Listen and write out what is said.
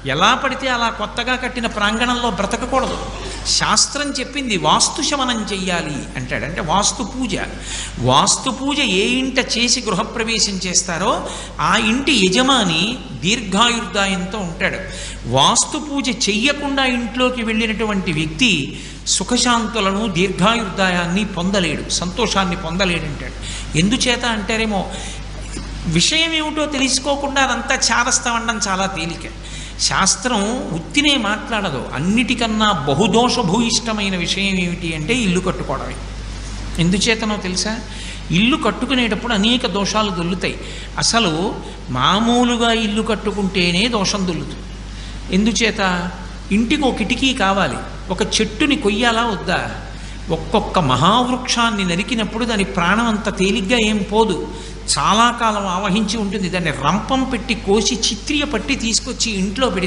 ఎలా పడితే అలా కొత్తగా కట్టిన ప్రాంగణంలో బ్రతకకూడదు. శాస్త్రం చెప్పింది వాస్తు శమనం చెయ్యాలి అంటాడు. అంటే వాస్తు పూజ. వాస్తు పూజ ఏ ఇంట చేసి గృహప్రవేశం చేస్తారో ఆ ఇంటి యజమాని దీర్ఘాయుర్దాయంతో ఉంటాడు. వాస్తు పూజ చెయ్యకుండా ఇంట్లోకి వెళ్ళినటువంటి వ్యక్తి సుఖశాంతులను దీర్ఘాయుర్దాయాన్ని పొందలేడు, సంతోషాన్ని పొందలేడంటాడు. ఎందుచేత అంటారేమో, విషయం ఏమిటో తెలుసుకోకుండా అదంతా చారస్తం అనడం చాలా తేలిక. శాస్త్రం ఉత్తినే మాట్లాడదు. అన్నిటికన్నా బహుదోషభూయిష్టమైన విషయం ఏమిటి అంటే ఇల్లు కట్టుకోవడమే. ఎందుచేతనో తెలుసా? ఇల్లు కట్టుకునేటప్పుడు అనేక దోషాలు దొల్లుతాయి. అసలు మామూలుగా ఇల్లు కట్టుకుంటేనే దోషం దొల్లుతుంది. ఎందుచేత? ఇంటికి ఒక కిటికీ కావాలి, ఒక చెట్టుని కొయ్యాలా వద్దా? ఒక్కొక్క మహావృక్షాన్ని నరికినప్పుడు దాని ప్రాణం అంత తేలిగ్గా ఏం పోదు, చాలా కాలం ఆవహించి ఉంటుంది. దాన్ని రంపం పెట్టి కోసి చిత్రియ పట్టి తీసుకొచ్చి ఇంట్లో పెడితే